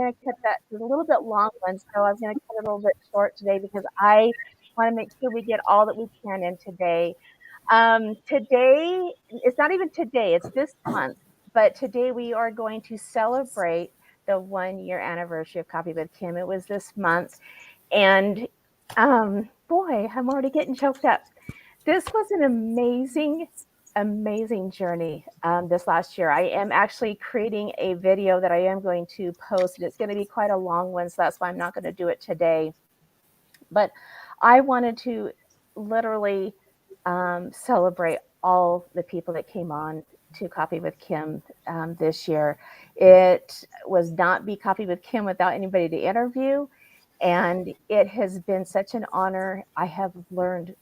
going to cut that to a little bit long one. So I'm going to cut it a little bit short today because I want to make sure we get all that we can in today. Today, it's not even today, it's this month, but today we are going to celebrate the 1 year anniversary of Coffee with Kim. It was this month. And boy, I'm already getting choked up. This was an amazing journey this last year. I am actually creating a video that I am going to post, and it's going to be quite a long one, so that's why I'm not going to do it today. But I wanted to literally celebrate all the people that came on to Coffee with Kim this year. It was not Be Coffee with Kim without anybody to interview, and it has been such an honor. I have learned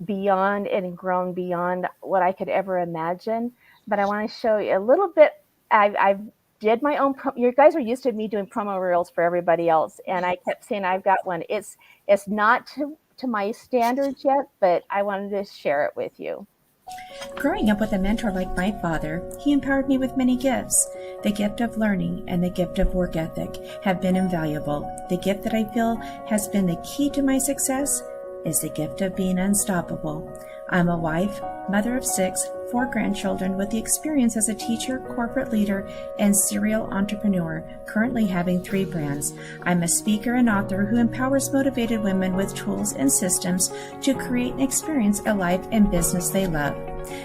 beyond and grown beyond what I could ever imagine. But I want to show you a little bit. I've did my own. You guys are used to me doing promo reels for everybody else, and I kept saying I've got one. It's not to my standards yet, but I wanted to share it with you. Growing up with a mentor like my father, he empowered me with many gifts. The gift of learning and the gift of work ethic have been invaluable. The gift that I feel has been the key to my success is the gift of being unstoppable. I'm a wife, mother of 6, 4 grandchildren with the experience as a teacher, corporate leader, and serial entrepreneur, currently having 3 brands. I'm a speaker and author who empowers motivated women with tools and systems to create and experience a life and business they love.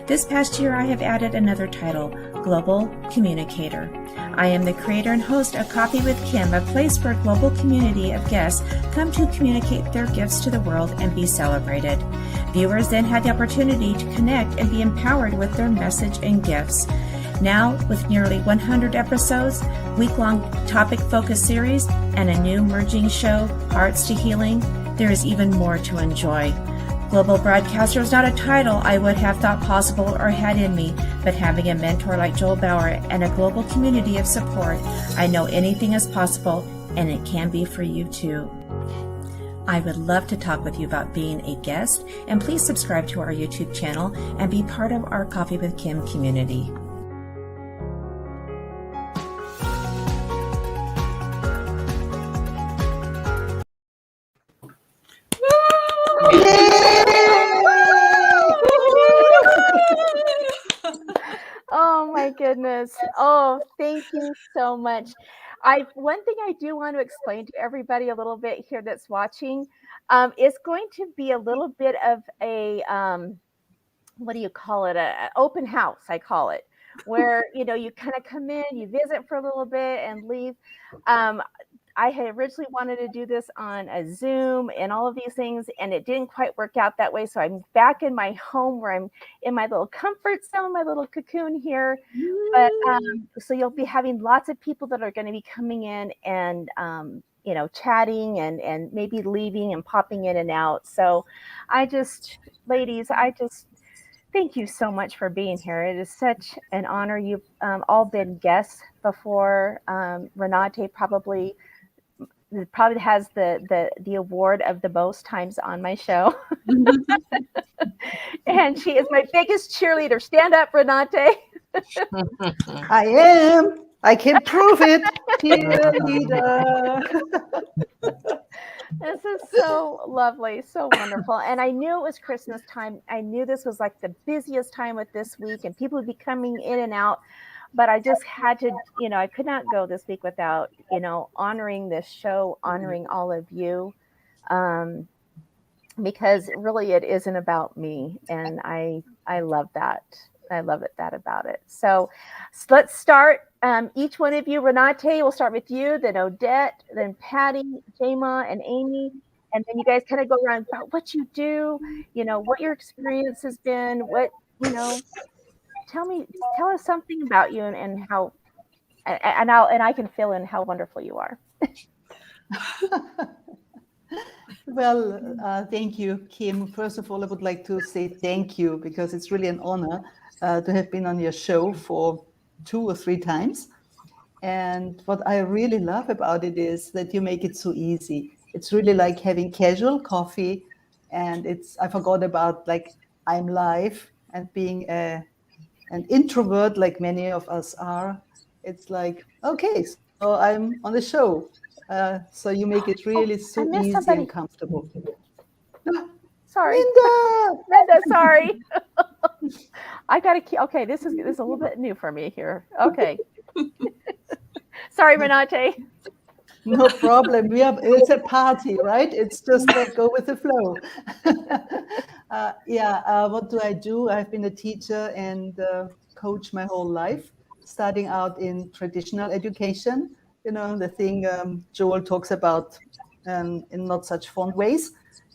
This past year, I have added another title, Global Communicator. I am the creator and host of Coffee with Kim, a place where a global community of guests come to communicate their gifts to the world and be celebrated. Viewers then had the opportunity to connect and be empowered with their message and gifts. Now, with nearly 100 episodes, week-long topic-focused series, and a new merging show, Hearts to Healing, there is even more to enjoy. Global broadcaster is not a title I would have thought possible or had in me, but having a mentor like Joel Bauer and a global community of support, I know anything is possible, and it can be for you too. I would love to talk with you about being a guest, and please subscribe to our YouTube channel and be part of our Coffee with Kim community. Oh my goodness. Oh, thank you so much. One thing I do want to explain to everybody a little bit here that's watching, it's going to be a little bit of a, what do you call it? A open house, I call it, where, you kind of come in, you visit for a little bit and leave. I had originally wanted to do this on a Zoom and all of these things, and it didn't quite work out that way. So I'm back in my home where I'm in my little comfort zone, my little cocoon here. But so you'll be having lots of people that are going to be coming in and, chatting and maybe leaving and popping in and out. So ladies, thank you so much for being here. It is such an honor. You've all been guests before. Renate probably has the award of the most times on my show. And she is my biggest cheerleader. Stand up, Renate. I am. I can prove it. Cheerleader. This is so lovely, so wonderful. And I knew it was Christmas time. I knew this was like the busiest time with this week, and people would be coming in and out. But I just had to, I could not go this week without, honoring this show, honoring all of you, because really it isn't about me. And I love that. I love that about it. So let's start. Each one of you, Renate, we'll start with you, then Odette, then Patty, Jama, and Amy. And then you guys kind of go around about what you do, what your experience has been, tell us something about you and how, and I can fill in how wonderful you are. Well, thank you, Kim. First of all, I would like to say thank you because it's really an honor to have been on your show for 2 or 3 times. And what I really love about it is that you make it so easy. It's really like having casual coffee, and I forgot about I'm live and being an introvert like many of us are. It's like, okay, So I'm on the show. So you make it Oh, really I so missed easy and somebody. comfortable. Ah, Sorry, Linda! Linda. Sorry. I gotta keep. Okay, this is a little bit new for me here. Okay, sorry, Renate. No problem. It's a party, right? It's just like go with the flow. What do I do? I've been a teacher and coach my whole life, starting out in traditional education, the thing Joel talks about in not such fond ways.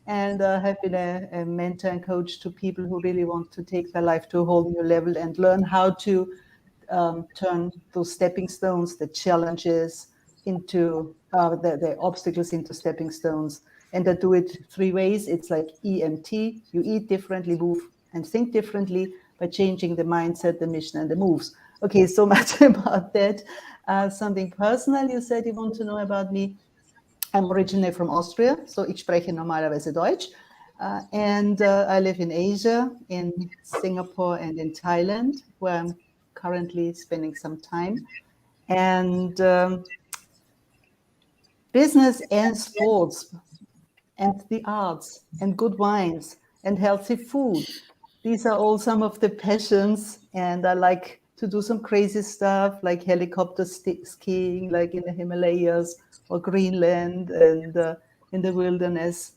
And have been a mentor and coach to people who really want to take their life to a whole new level and learn how to turn those stepping stones, the challenges, into the obstacles into stepping stones. And I do it three ways. It's like EMT, you eat differently, move and think differently by changing the mindset, the mission, and the moves. Okay, so much about that. Something personal you said you want to know about me. I'm originally from Austria, so ich spreche normalerweise Deutsch. And I live in Asia, in Singapore and in Thailand, where I'm currently spending some time. And business and sports and the arts and good wines and healthy food. These are all some of the passions. And I like to do some crazy stuff like helicopter skiing, like in the Himalayas or Greenland and in the wilderness.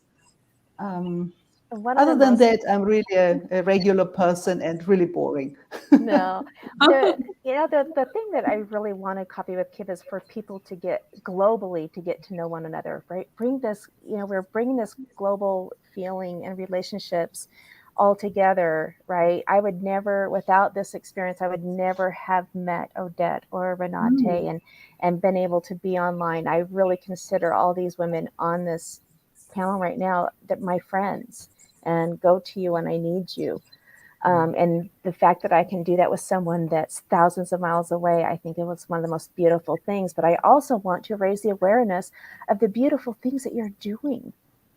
Um, One of the Other than most that, I'm really a regular person and really boring. no, the the thing that I really want to copy with Kip is for people to get globally to get to know one another, right? Bring this, we're bringing this global feeling and relationships all together, right? I would never, without this experience, I would never have met Odette or Renate and been able to be online. I really consider all these women on this panel right now that my friends and go to you when I need you. And the fact that I can do that with someone that's thousands of miles away, I think it was one of the most beautiful things. But I also want to raise the awareness of the beautiful things that you're doing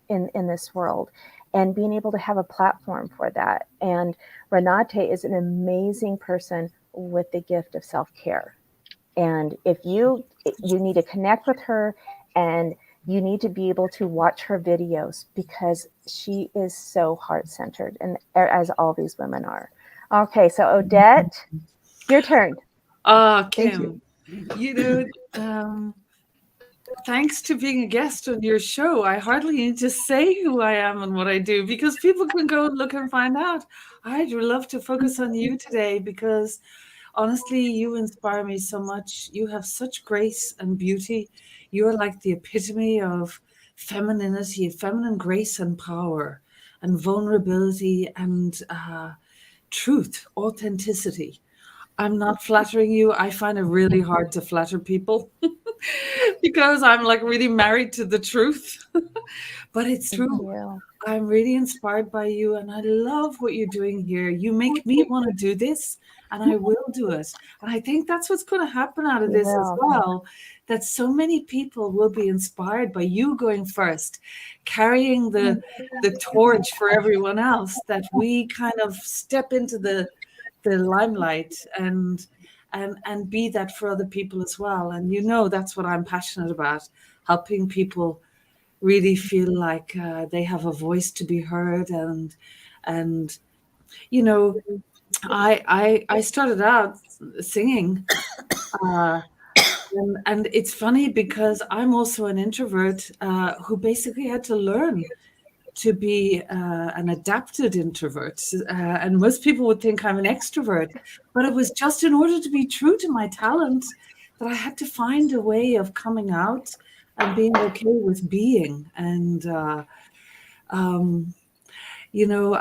in this world and being able to have a platform for that. And Renate is an amazing person with the gift of self-care. And if you need to connect with her and you need to be able to watch her videos because she is so heart-centered and as all these women are. Okay, so Odette, your turn. Thank you. Kim, you know, thanks to being a guest on your show, I hardly need to say who I am and what I do because people can go and look and find out. I'd love to focus on you today because honestly, you inspire me so much. You have such grace and beauty. You're like the epitome of femininity, feminine grace and power, and vulnerability and truth, authenticity. I'm not flattering you. I find it really hard to flatter people because I'm like really married to the truth. But it's Thank true. you. I'm really inspired by you and I love what you're doing here. You make me want to do this and I will do it. And I think that's what's going to happen out of You this as will. well. That so many people will be inspired by you going first, carrying the torch for everyone else, that we kind of step into the limelight and be that for other people as well. And that's what I'm passionate about, helping people really feel like they have a voice to be heard. And you know I started out singing, uh, and it's funny because I'm also an introvert who basically had to learn to be an adapted introvert. And most people would think I'm an extrovert, but it was just in order to be true to my talent that I had to find a way of coming out and being okay with being. And,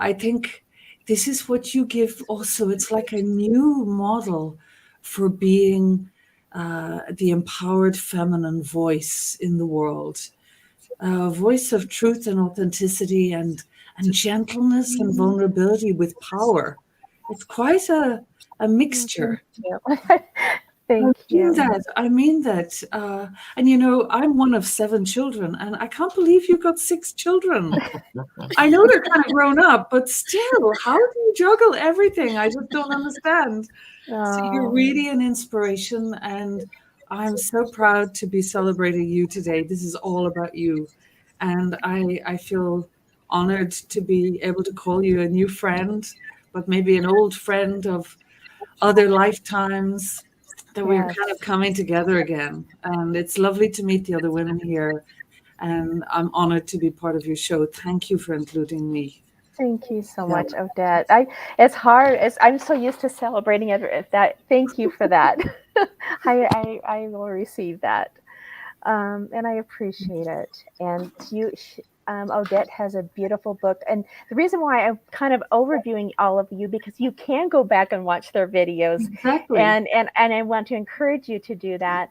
I think this is what you give also. It's like a new model for being the empowered feminine voice in the world, a voice of truth and authenticity and gentleness and vulnerability with power. It's quite a Oh, thank mixture. you. I Thank mean you. that. I mean that. And I'm one of 7 children, and I can't believe you got 6 children. I know they're kind of grown up, but still, how do you juggle everything? I just don't understand. So you're Oh, really an inspiration, and I'm so proud to be celebrating you today. This is all about you. And I feel honored to be able to call you a new friend, but maybe an old friend of other lifetimes, that we're Yes. kind of coming together again. And it's lovely to meet the other women here. And I'm honored to be part of your show. Thank you for including me. Thank you so Yeah. much, Odette. It's hard. I'm so used to celebrating that. Thank you for that. I will receive that. And I appreciate it. And Odette has a beautiful book. And the reason why I'm kind of overviewing all of you because you can go back and watch their videos, Exactly. and I want to encourage you to do that.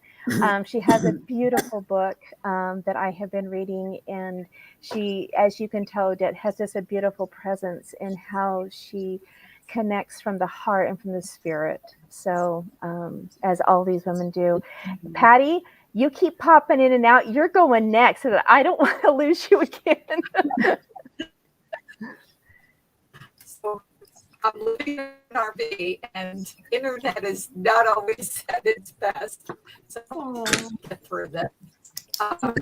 She has a beautiful book that I have been reading, and she, as you can tell, Odette has just a beautiful presence in how she connects from the heart and from the spirit. So, as all these women do, Patty, you keep popping in and out. You're going next, so that I don't want to lose you again. So I'm living in an RV, and internet is not always at its best. So Oh, get through that. Um,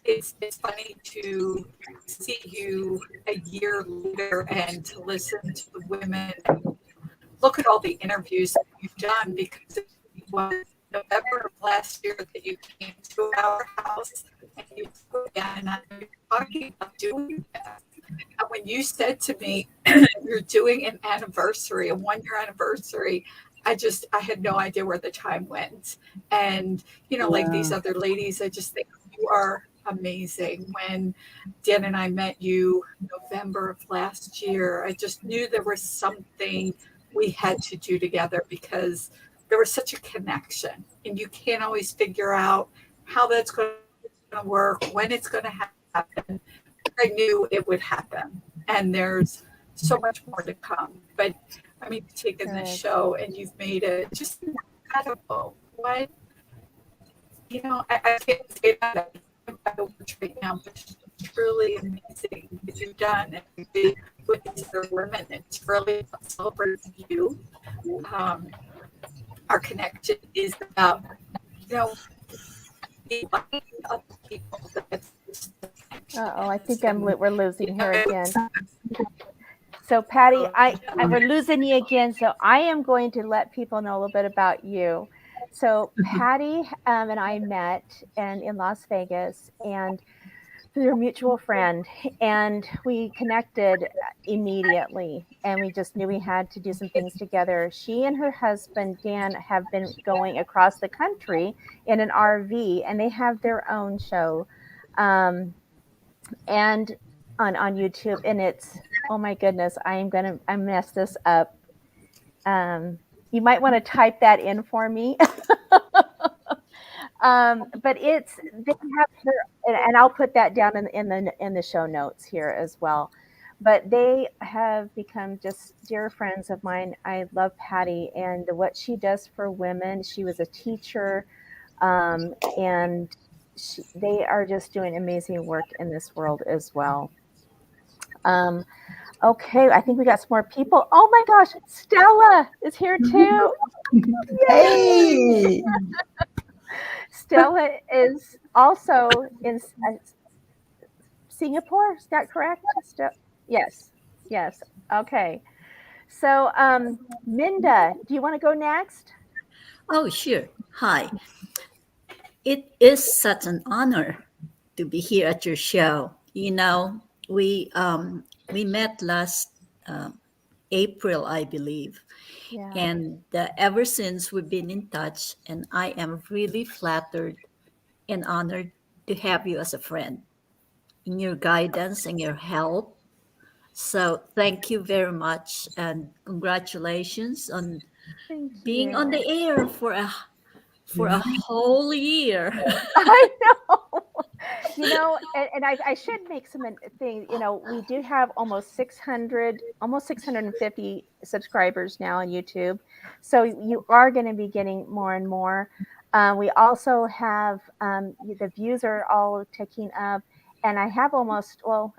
it's funny to see you a year later and to listen to the women and look at all the interviews that you've done, because it was November of last year that you came to our house and you began talking about doing that. And when you said to me, you're doing an anniversary, a 1 year anniversary, I had no idea where the time went. And, like these Yeah. other ladies, I just think you are amazing. When Dan and I met you November of last year, I just knew there was something we had to do together, because there was such a connection, and you can't always figure out how that's going to work, when it's going to happen. I knew it would happen, and there's so much more to come. But I mean, you've taken this good. show and you've made it just incredible. What, I can't say that about the words right now, but it's truly amazing what you've done, and you did with these other women. It's really about celebrating you. Um, our connection is about, you know, inviting other people. That's the Oh, I connection. think And, we're losing her again. it's, So, Patty, we're losing you again. So, I am going to let people know a little bit about you. So, Patty and I met in Las Vegas, and through a mutual friend, and we connected immediately, and we just knew we had to do some things together. She and her husband Dan have been going across the country in an RV, and they have their own show, um, and on YouTube, and it's, oh my goodness, I mess this up. You might want to type that in for me. But it's they have their, and I'll put that down in the show notes here as well. But they have become just dear friends of mine. I love Patty and what she does for women. She was a teacher, and they are just doing amazing work in this world as well. Um, okay, I think we got some more people. Oh my gosh, Stella is here too. Yay! Hey. Stella is also in Singapore. Is that correct? Yes. Yes. Okay. So, Minda, do you want to go next? Oh, sure. Hi. It is such an honor to be here at your show. We met last April, I believe, Yeah. and ever since we've been in touch, and I am really flattered and honored to have you as a friend in your guidance and your help. So thank you very much, and congratulations on Thank being on you. the air for a whole year. I know. And I should make some thing. We do have almost 650 subscribers now on YouTube. So you are going to be getting more and more. We also have the views are all ticking up. And I have I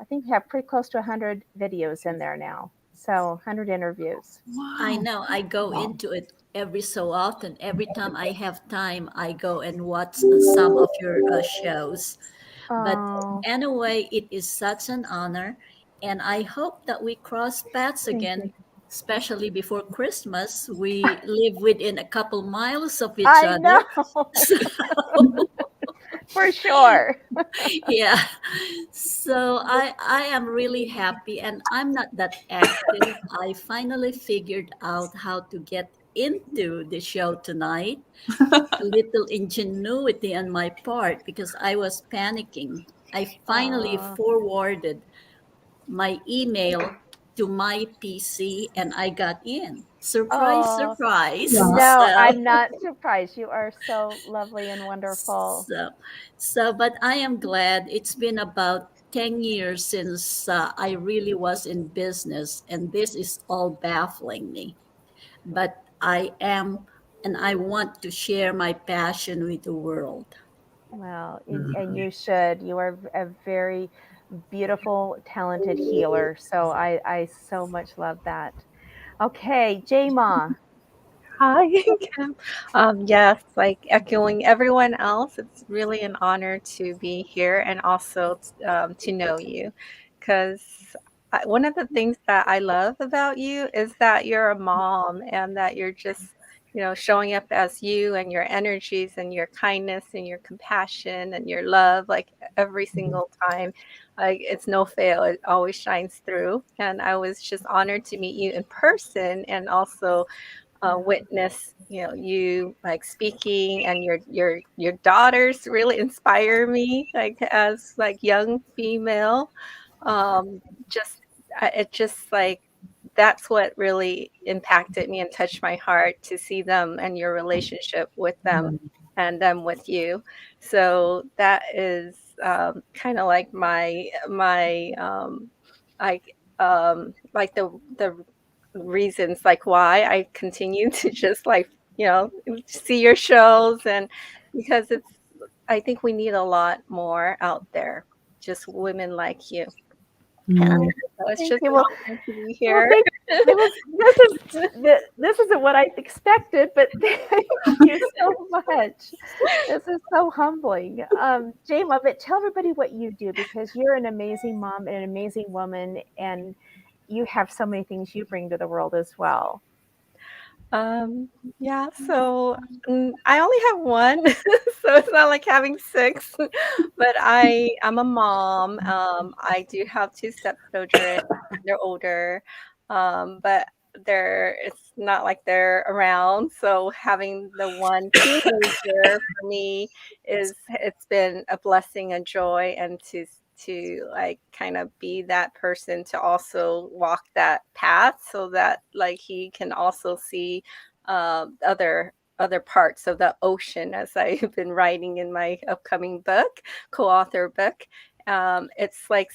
think we have pretty close to 100 videos in there now. So 100 interviews. I Wow. know I go Wow. into it every so often. Every time I have time, I go and watch some of your shows. But Oh, anyway, it is such an honor, and I hope that we cross paths thank you. again, especially before Christmas. We live within a couple miles of each I other. know So, for sure. yeah. So I am really happy, and I'm not that active. I finally figured out how to get into the show tonight. A little ingenuity on my part because I was panicking. I finally Oh, forwarded my email to my PC and I got in. Surprise, oh, surprise. Wow. no, So, I'm not surprised. You are so lovely and wonderful. so, but I am glad it's been about 10 years since I really was in business, and this is all baffling me. But I am, and I want to share my passion with the world. Well, and you should. You are a very beautiful, talented healer. So I so much love that. Okay, J Ma. Hi, Kim. Yes, like echoing everyone else, it's really an honor to be here and also to know you. Because one of the things that I love about you is that you're a mom and that you're just, showing up as you and your energies and your kindness and your compassion and your love, like every single time. Like it's no fail, it always shines through. And I was just honored to meet you in person and also witness you like speaking, and your daughters really inspire me like as like young female. um just it just like that's what really impacted me and touched my heart, to see them and your relationship with them and them with you. So that is kind of like my like the reasons like why I continue to just like, see your shows, and because I think we need a lot more out there, just women like you. And Mm. so it's Thank just you. an Well, honor to be well, here. thank this isn't what I expected, but thank you so much. This is so humbling. Jayma, but tell everybody what you do because you're an amazing mom and an amazing woman, and you have so many things you bring to the world as well. Um, yeah, so I only have one, so it's not like having six, but I'm a mom. I do have two stepchildren. They're older, but it's not like they're around. So having the one teenager for me it's been a blessing, a joy, and to like kind of be that person to also walk that path so that like he can also see other parts of the ocean, as I've been writing in my upcoming book, co-author book. It's like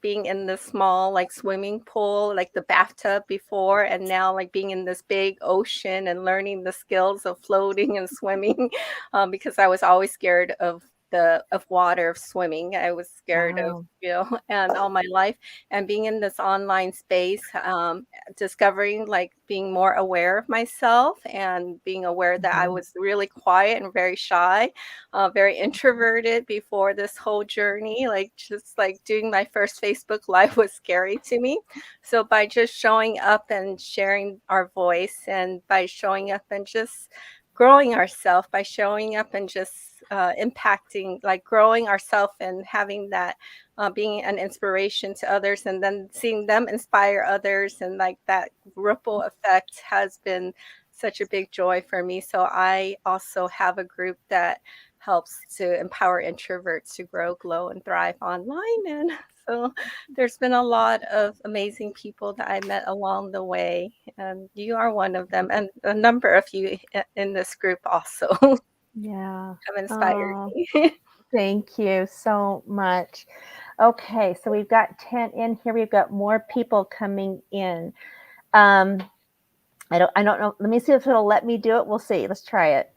being in the small like swimming pool, like the bathtub before, and now like being in this big ocean and learning the skills of floating and swimming, because I was always scared of water, of swimming. I was scared of, Wow. and all my life, and being in this online space, discovering like being more aware of myself and being aware that I was really quiet and very shy, very introverted before this whole journey. Like just like doing my first Facebook Live was scary to me. So by just showing up and sharing our voice, and by showing up and just growing ourselves, by showing up and just impacting, like growing ourselves and having that being an inspiration to others, and then seeing them inspire others, and like that ripple effect has been such a big joy for me. So I also have a group that helps to empower introverts to grow, glow, and thrive online. And so there's been a lot of amazing people that I met along the way, and you are one of them, and a number of you in this group also Yeah. have inspired Oh, me. thank you so much. Okay, so we've got 10 in here. We've got more people coming in. Um, I don't know. Let me see if it'll let me do it. We'll see. Let's try it.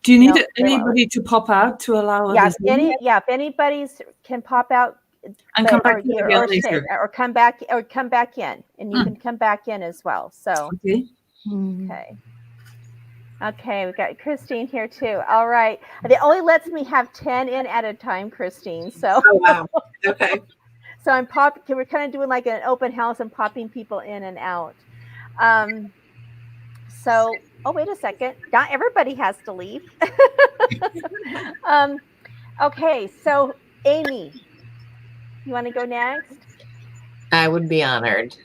Do you No, need they won't. anybody to pop out to allow Yeah, others in? if anybody's can pop out, And come but back here again later. or come back in, and you can come back in as well. So Okay. okay. Okay, we've got Christine here too. All right. It only lets me have 10 in at a time, Christine. So Oh, wow. Okay. so we're kind of doing like an open house and popping people in and out. So oh, wait a second. Not everybody has to leave. um, okay, so Amy, you want to go next? I would be honored.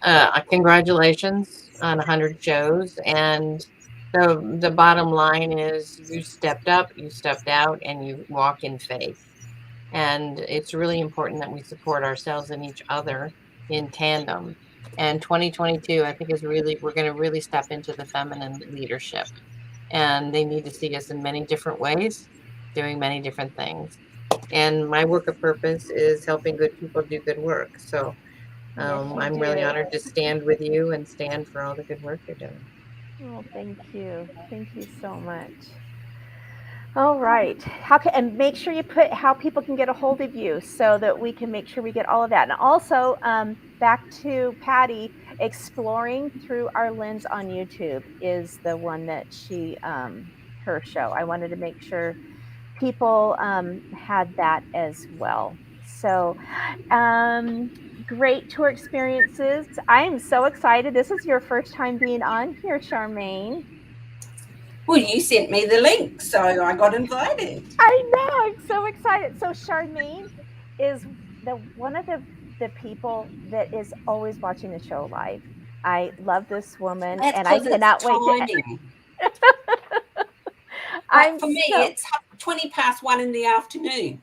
Congratulations on 100 shows. And the bottom line is you stepped up, you stepped out, and you walk in faith. And it's really important that we support ourselves and each other in tandem. And 2022, I think, is really, we're going to really step into the feminine leadership. And they need to see us in many different ways, doing many different things. And my work of purpose is helping good people do good work. So Yes, you I'm really do. honored to stand with you and stand for all the good work you're doing. Oh, thank you. Thank you so much. All right. And make sure you put how people can get a hold of you so that we can make sure we get all of that. And also, back to Patty, Exploring Through Our Lens on YouTube is the one that her show. I wanted to make sure people had that as well. So, great tour experiences. I am so excited. This is your first time being on here, Charmaine. Well, you sent me the link, so I got invited. I know. I'm so excited. So Charmaine is one of the people that is always watching the show live. I love this woman, That's and I because it's cannot wait to. timing. I'm Like for me, so it's 20 past 1 in the afternoon.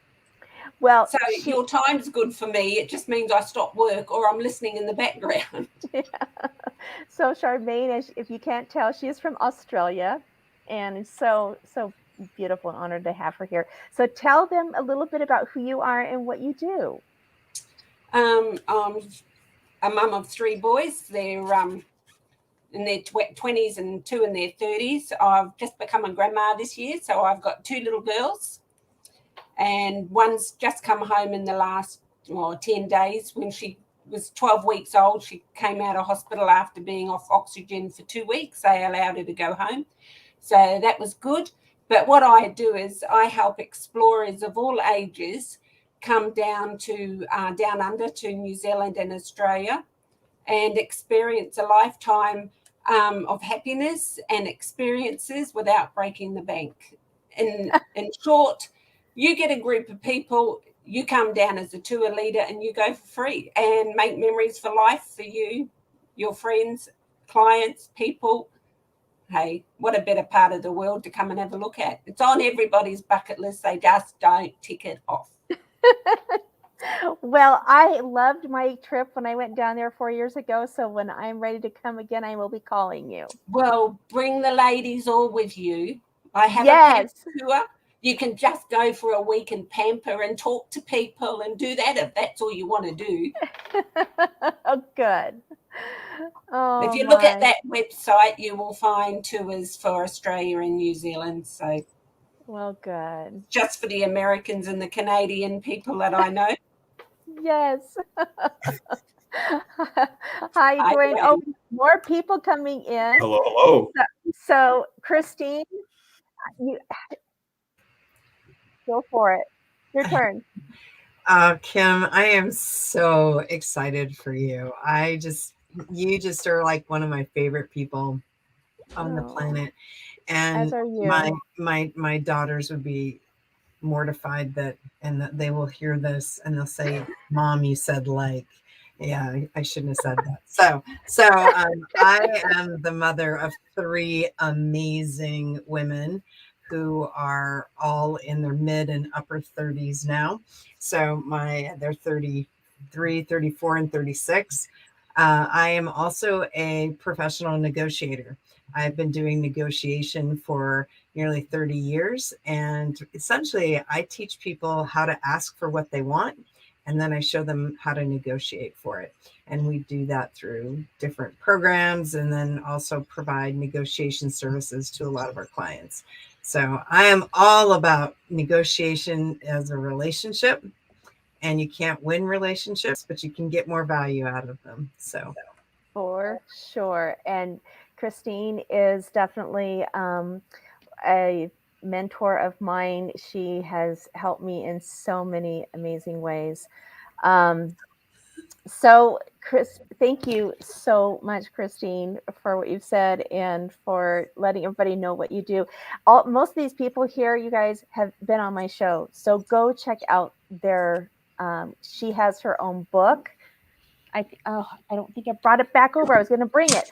well. So your time's good for me. It just means I stop work or I'm listening in the background. Yeah. So Charmaine, if you can't tell, she is from Australia, and it's so beautiful and honored to have her here. So tell them a little bit about who you are and what you do. I'm a mum of 3 boys. They're in their 20s and 2 in their 30s. I've just become a grandma this year, so I've got 2 little girls, and one's just come home in the last 10 days. When she was 12 weeks old, she came out of hospital after being off oxygen for 2 weeks. They allowed her to go home, so that was good. But what I do is I help explorers of all ages come down under to New Zealand and Australia and experience a lifetime of happiness and experiences without breaking the bank. In short, you get a group of people, you come down as a tour leader and you go for free and make memories for life for you, your friends, clients, people. Hey, what a better part of the world to come and have a look at. It's on everybody's bucket list. They just don't tick it off. Well, I loved my trip when I went down there 4 years ago. So when I'm ready to come again, I will be calling you. Well, bring the ladies all with you. I have a Yes. tour. You can just go for a week and pamper and talk to people and do that if that's all you want to do. Oh, good. Oh, if you look at my. that website, you will find tours for Australia and New Zealand. So Well, good. just for the Americans and the Canadian people that I know. Yes. Hi, Dwayne. Oh, more people coming in. Hello, hello. So Christine, you go for it. Your turn. Kim, I am so excited for you. You just are like one of my favorite people on the planet. And as are you. my daughters would be mortified that they will hear this and they'll say, "Mom, you said like." Yeah, I shouldn't have said that. So I am the mother of 3 amazing women who are all in their mid and upper 30s now. So they're 33, 34, and 36. I am also a professional negotiator. I've been doing negotiation for nearly 30 years. And essentially, I teach people how to ask for what they want, and then I show them how to negotiate for it. And we do that through different programs and then also provide negotiation services to a lot of our clients. So I am all about negotiation as a relationship and you can't win relationships, but you can get more value out of them. So For sure. And Christine is definitely a mentor of mine. She has helped me in so many amazing ways. Um, so, Chris, thank you so much, Christine, for what you've said and for letting everybody know what you do. Most of these people here, you guys have been on my show, so go check out their. She has her own book. I don't think I brought it back over. I was going to bring it,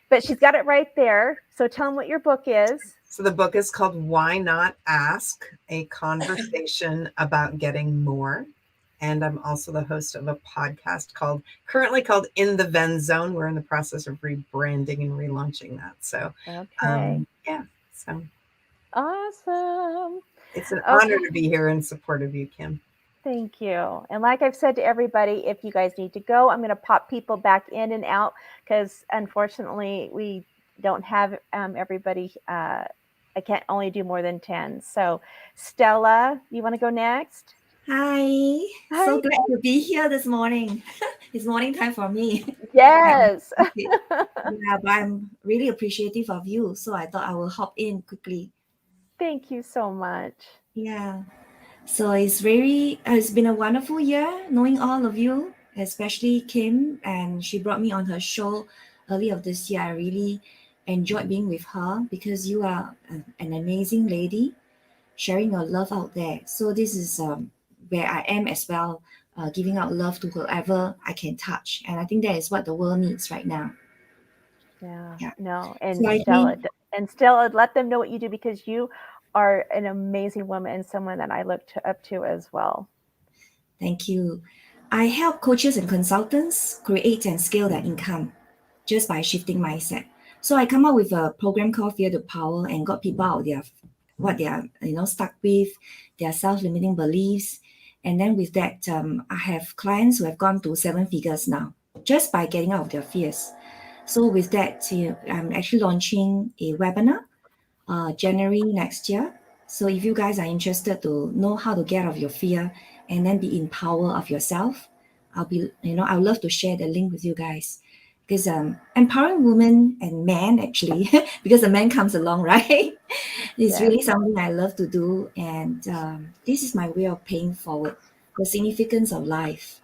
but she's got it right there. So tell them what your book is. So the book is called Why Not Ask? A Conversation About Getting More. And I'm also the host of a podcast currently called In the Ven Zone. We're in the process of rebranding and relaunching that. So, Okay. yeah. So Awesome. it's an Okay. honor to be here in support of you, Kim. Thank you. And like I've said to everybody, if you guys need to go, I'm going to pop people back in and out because unfortunately we don't have everybody. I can't only do more than 10. So, Stella, you want to go next? Hi. Hi. So glad to be here this morning. It's morning time for me. Yes. Okay. Yeah, but I'm really appreciative of you. So I thought I will hop in quickly. Thank you so much. Yeah. So it's been a wonderful year knowing all of you, especially Kim, and she brought me on her show early of this year. I really enjoyed being with her because you are an amazing lady sharing your love out there. So this is where I am as well, giving out love to whoever I can touch. And I think that is what the world needs right now. Yeah. No. So I think, And Stella, let them know what you do because you are an amazing woman and someone that I look up to as well. thank you. I help coaches and consultants create and scale their income just by shifting mindset. So I come up with a program called Fear to Power and got people out there what they are stuck with, their self-limiting beliefs. And then with that, I have clients who have gone to 7 figures now just by getting out of their fears. So with that, I'm actually launching a webinar January next year. So if you guys are interested to know how to get out of your fear and then be in power of yourself, I would love to share the link with you guys. Because empowering women and men actually, because the man comes along, right? It's really something I love to do. And this is my way of paying forward the significance of life.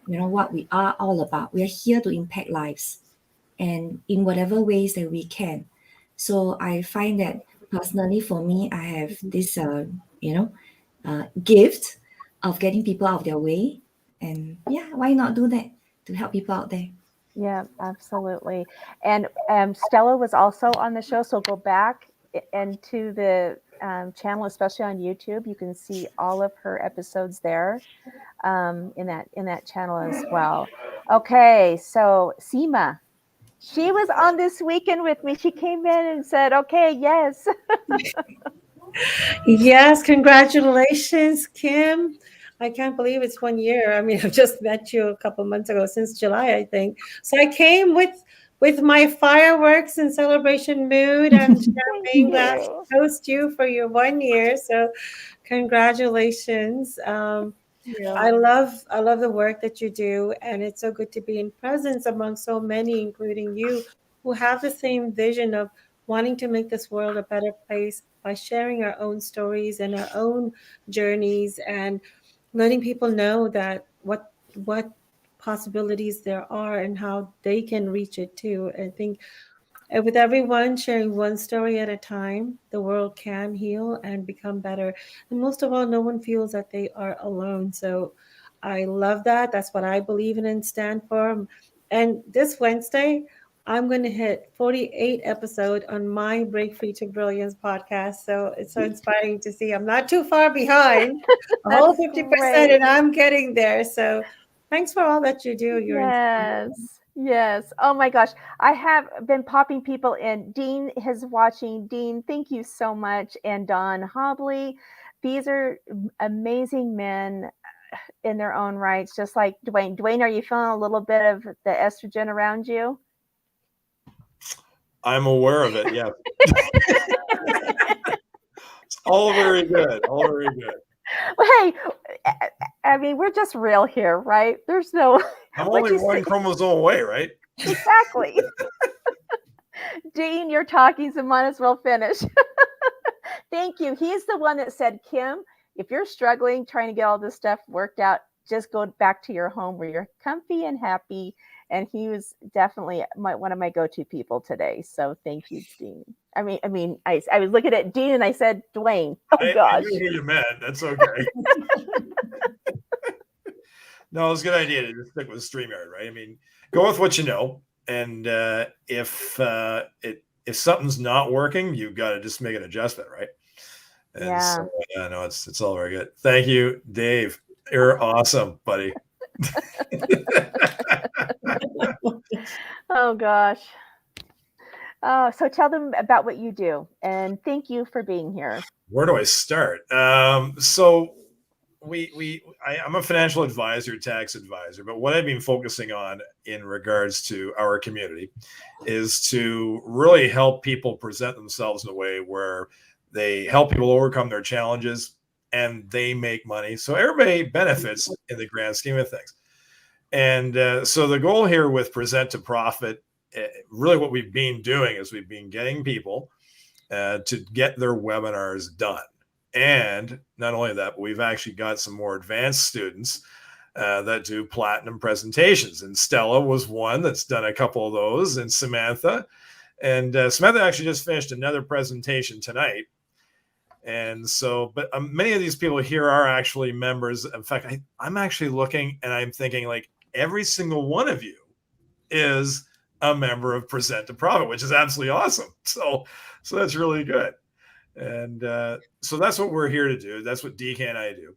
What we are all about. We are here to impact lives and in whatever ways that we can. So I find that personally for me, I have this, gift of getting people out of their way. And yeah, why not do that to help people out there? Yeah, absolutely. And Stella was also on the show, so go back into the channel, especially on YouTube. You can see all of her episodes there in that channel as well. Okay, so Seema, she was on this weekend with me. She came in and said, "Okay, yes." Yes, congratulations, Kim. I can't believe it's 1 year. I mean, I've just met you a couple months ago, since July, I think. So I came with my fireworks and celebration mood and champagne glass to toast you for your 1 year. So congratulations. I love the work that you do, and it's so good to be in presence among so many, including you, who have the same vision of wanting to make this world a better place by sharing our own stories and our own journeys and letting people know that what possibilities there are and how they can reach it too. I think with everyone sharing one story at a time, the world can heal and become better. And most of all, no one feels that they are alone. So I love that. That's what I believe in and stand for. And this Wednesday, I'm going to hit 48 episode on my Break Free to Brilliance podcast. So it's so inspiring to see I'm not too far behind. A whole 50% and I'm getting there. So thanks for all that you do. You're inspiring. Yes. Oh my gosh. I have been popping people in. Dean is watching. Dean, thank you so much. And Don Hobley. These are amazing men in their own rights, just like Dwayne. Dwayne, are you feeling a little bit of the estrogen around you? I'm aware of it, yeah. It's all very good. All very good. Well, hey, I mean, we're just real here, right? There's no. I'm what only you one say chromosome away, right? exactly. Dean, you're talking, so might as well finish. Thank you. He's the one that said, Kim, if you're struggling trying to get all this stuff worked out, just go back to your home where you're comfy and happy. And he was definitely one of my go-to people today. So thank you, Dean. I was looking at Dean and I said, Dwayne. Oh I gosh. knew who you meant. That's okay. No, it's a good idea to just stick with StreamYard, right? I mean, go with what you know, and if something's not working, you've got to just make an adjustment, right? And Yeah. so, no, it's all very good. Thank you, Dave. You're awesome, buddy. Oh gosh. So tell them about what you do, and thank you for being here. Where do I start? So I'm a financial advisor, tax advisor, but what I've been focusing on in regards to our community is to really help people present themselves in a way where they help people overcome their challenges and they make money. So everybody benefits in the grand scheme of things. And so the goal here with Present to Profit, really what we've been doing is we've been getting people to get their webinars done. And not only that, but we've actually got some more advanced students that do platinum presentations. And Stella was one that's done a couple of those, and Samantha. And Samantha actually just finished another presentation tonight. And so, but many of these people here are actually members. In fact, I'm actually looking and I'm thinking like every single one of you is a member of Present to Profit, which is absolutely awesome. So that's really good. And so that's what we're here to do. That's what DK and I do.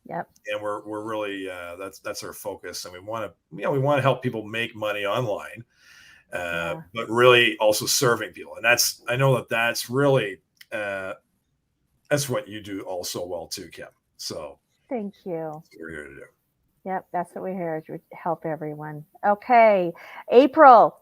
Yep. And we're really that's our focus. And we want to help people make money online, but really also serving people. And I know that's really that's what you do also well too, Kim. So thank you. That's what we're here to do. Yep, that's what we're here to help everyone. Okay, April.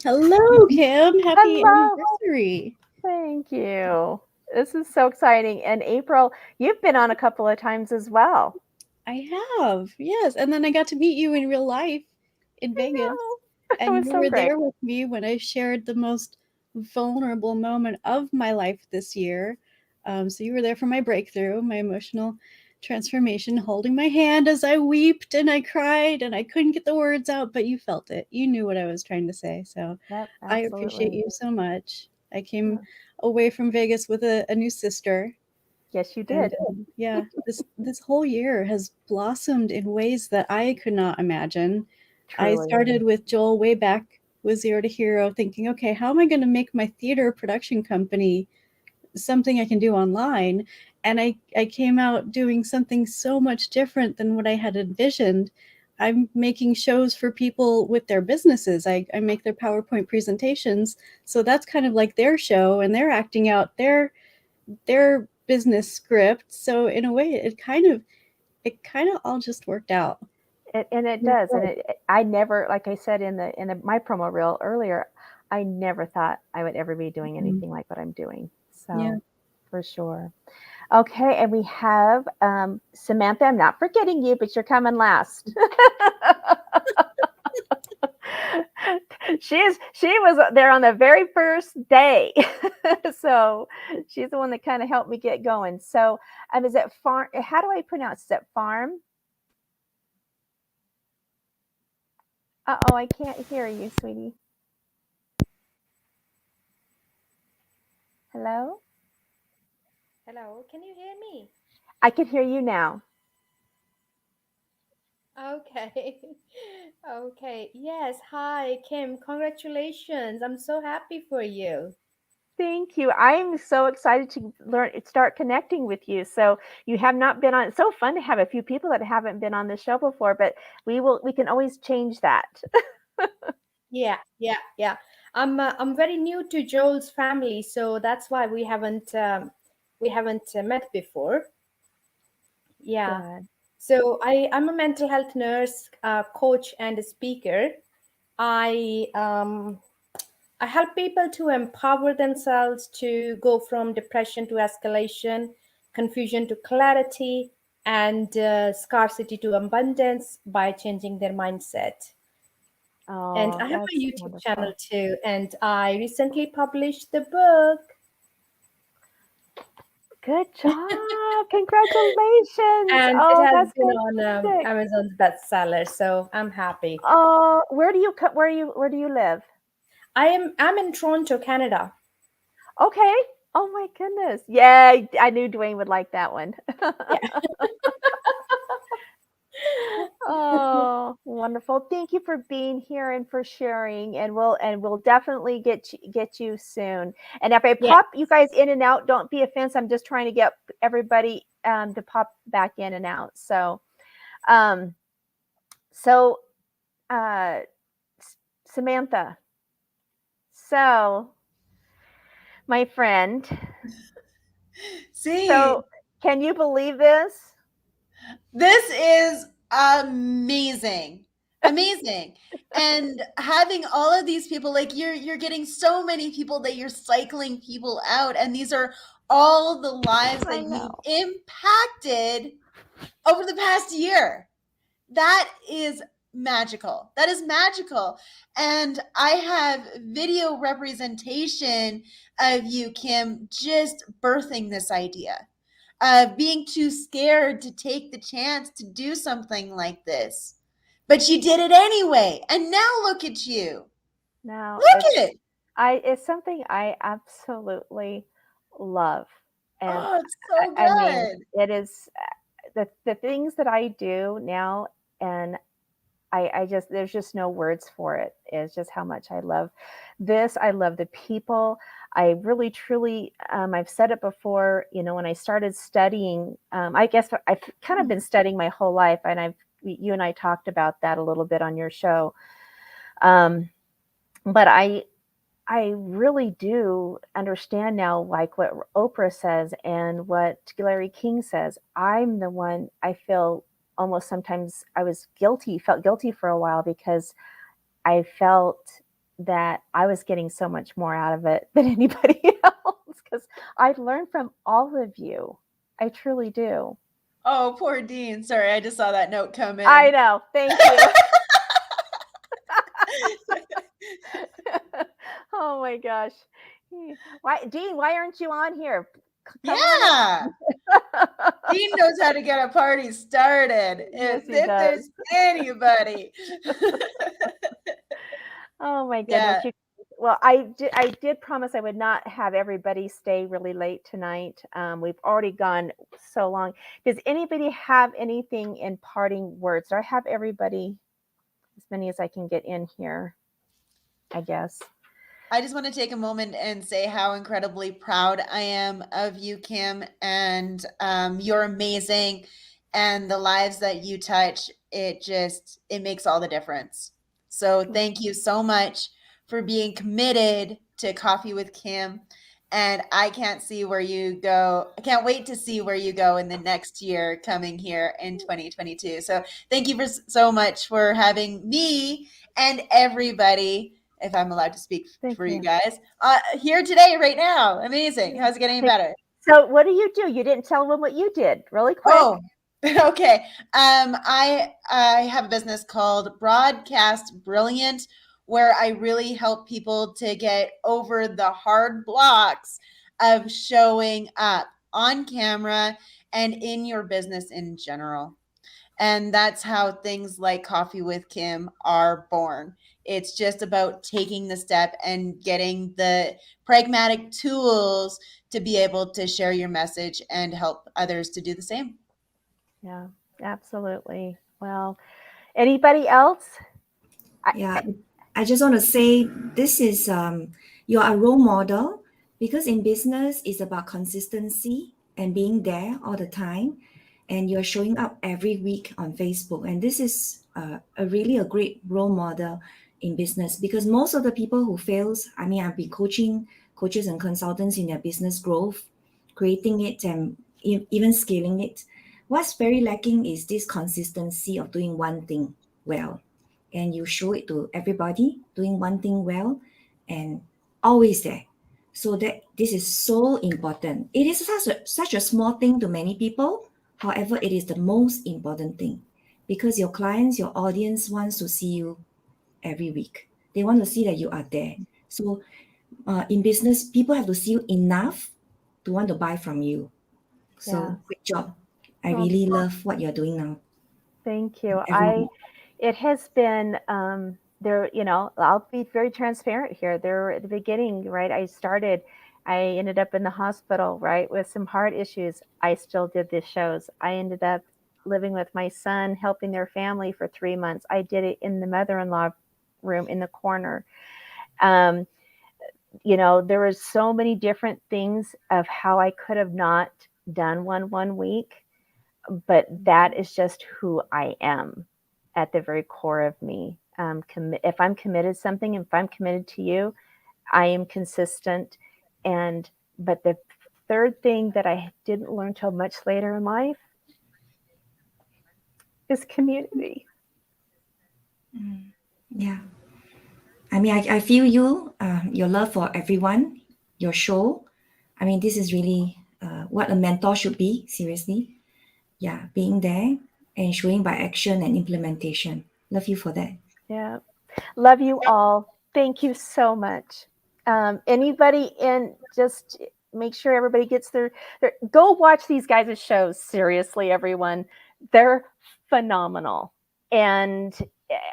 Hello, Kim. Happy anniversary. Thank you. This is so exciting. And April, you've been on a couple of times as well. I have, yes. And then I got to meet you in real life in Vegas. And you were there with me when I shared the most vulnerable moment of my life this year. So you were there for my breakthrough, my emotional transformation, holding my hand as I wept and I cried and I couldn't get the words out, but you felt it. You knew what I was trying to say. So I appreciate you so much. I came away from Vegas with a new sister. Yes, you did. And, yeah, this whole year has blossomed in ways that I could not imagine. Truly. I started with Joel way back with Zero to Hero, thinking, okay, how am I going to make my theater production company something I can do online? And I came out doing something so much different than what I had envisioned. I'm making shows for people with their businesses. I make their PowerPoint presentations. So that's kind of like their show, and they're acting out their business script. So in a way, it kind of all just worked out. And it does. And I never, like I said in my promo reel earlier, I never thought I would ever be doing anything like what I'm doing. So for sure. Okay, and we have Samantha. I'm not forgetting you, but you're coming last. She was there on the very first day. So she's the one that kind of helped me get going. So is it farm? How do I pronounce it? Farm? Uh-oh, I can't hear you, sweetie. Hello? Hello, can you hear me? I can hear you now. Okay. Okay. Yes. Hi, Kim. Congratulations. I'm so happy for you. Thank you. I'm so excited to start connecting with you. So you have not been on. It's so fun to have a few people that haven't been on the show before, but we can always change that. Yeah. I'm very new to Joel's family, so that's why we haven't met before. Yeah. Good. So I'm a mental health nurse, coach, and a speaker. I help people to empower themselves to go from depression to escalation, confusion to clarity, and scarcity to abundance by changing their mindset. And Oh, I have a that's YouTube channel wonderful. too, and I recently published the book. Good job. Congratulations. And it Oh, has that's been on fantastic. Amazon's bestseller, so I'm happy. Where do you where do you live? I'm in Toronto, Canada. Okay. Oh my goodness. Yeah, I knew Dwayne would like that one. Yeah. Oh, wonderful. Thank you for being here and for sharing. And we'll definitely get you soon. And if I Yeah. pop you guys in and out, don't be offensive. I'm just trying to get everybody to pop back in and out. Um so uh Samantha. So, my friend, See, so can you believe this? this is amazing. Amazing. And having all of these people, like you're getting so many people that you're cycling people out, and these are all the lives I that you've know. impacted over the past year. That is magical. That is magical. And I have video representation of you, Kim, just birthing this idea. Being too scared to take the chance to do something like this. But you did it anyway. And now look at you. No, Look at it. it's something I absolutely love. And Oh, it's so I mean, good. it is the things that I do now, and I just there's just no words for it. It's just how much I love this. I love the people. I really truly I've said it before, when I started studying, I guess I've kind of been studying my whole life, and you and I talked about that a little bit on your show. But I really do understand now, like what Oprah says and what Larry King says. I'm the one, I feel almost sometimes felt guilty for a while, because I felt that I was getting so much more out of it than anybody else, because I learned from all of you. I truly do. Oh, poor Dean. Sorry, I just saw that note come I in. know. Thank you. Oh my gosh. Dean, why aren't you on here? Come Yeah. on. Dean knows how to get a party started. Yes, If he does. there's anybody. Oh my goodness. Yeah. Well, I did promise I would not have everybody stay really late tonight. We've already gone so long. Does anybody have anything in parting words? Do I have everybody, as many as I can get in here, I guess? I just want to take a moment and say how incredibly proud I am of you, Kim, and you're amazing. And the lives that you touch, it makes all the difference. So thank you so much for being committed to Coffee with Kim. And I can't see where you go. I can't wait to see where you go in the next year coming here in 2022. So thank you so much for having me and everybody, if I'm allowed to speak Thank for you you. guys, here today, right now. Amazing. How's it getting any better? So what do? You didn't tell them what you did, really quick. Oh, okay. I have a business called Broadcast Brilliant, where I really help people to get over the hard blocks of showing up on camera and in your business in general. And that's how things like Coffee with Kim are born. It's just about taking the step and getting the pragmatic tools to be able to share your message and help others to do the same. Yeah, absolutely. Well, anybody else? Yeah, I just want to say this is you're a role model, because in business it's about consistency and being there all the time, and you're showing up every week on Facebook, and this is a great role model in business, because most of the people who fails, I mean, I've been coaching coaches and consultants in their business growth, creating it and even scaling it. What's very lacking is this consistency of doing one thing well, and you show it to everybody doing one thing well and always there. So that this is so important. It is such a small thing to many people. However, it is the most important thing because your clients, your audience wants to see you every week. They want to see that you are there. So in business, people have to see you enough to want to buy from you. So Yeah. great job. I Well, really love what you're doing now. thank you. Everyone. It has been, there, I'll be very transparent here. There at the beginning, right? I ended up in the hospital, right, with some heart issues. I still did the shows. I ended up living with my son, helping their family for 3 months. I did it in the mother-in-law room in the corner. Um, there was so many different things of how I could have not done one week, but that is just who I am at the very core of me. If I'm committed to something, if I'm committed to you, I am consistent. But the third thing that I didn't learn till much later in life is community. Yeah. I mean, I feel you, your love for everyone, your show. I mean, this is really what a mentor should be, seriously. Yeah, being there and showing by action and implementation. Love you for that. Yeah. Love you all. Thank you so much. Anybody in, just make sure everybody gets their go watch these guys' shows. Seriously, everyone. They're phenomenal. And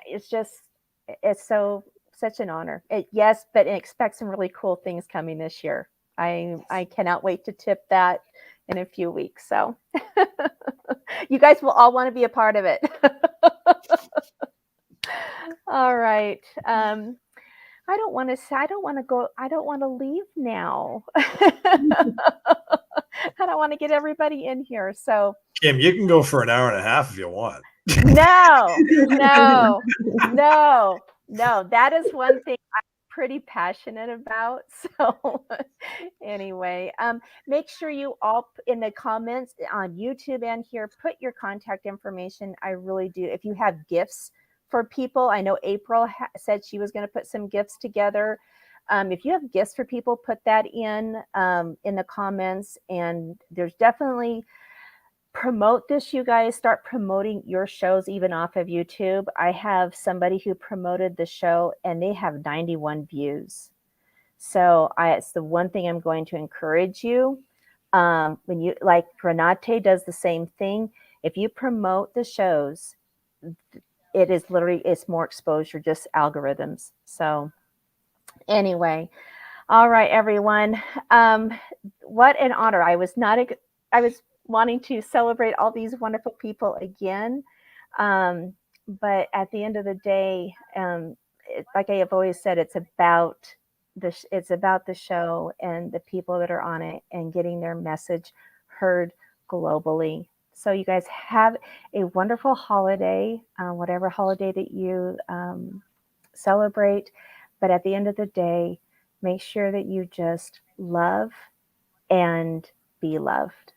it's just, it's such an honor. Yes, but expect some really cool things coming this year. I cannot wait to tip that in a few weeks. So you guys will all want to be a part of it. All right. I don't want to say, I don't want to go, I don't want to leave now. I don't want to get everybody in here. So, Kim, you can go for an hour and a half if you want. no, no, no, no. That is one thing I'm pretty passionate about. So, anyway, make sure you all in the comments on YouTube and here put your contact information. I really do. If you have gifts for people, I know April said she was going to put some gifts together. If you have gifts for people, put that in the comments. And there's definitely promote this, you guys. Start promoting your shows even off of YouTube. I have somebody who promoted the show and they have 91 views. So it's the one thing I'm going to encourage you. When you, like Renate does the same thing. If you promote the shows, it is literally, it's more exposure, just algorithms. So anyway, all right, everyone. What an honor. I was wanting to celebrate all these wonderful people again. But at the end of the day, like I have always said, it's about the show and the people that are on it and getting their message heard globally. So you guys have a wonderful holiday, whatever holiday that you celebrate. But at the end of the day, make sure that you just love and be loved.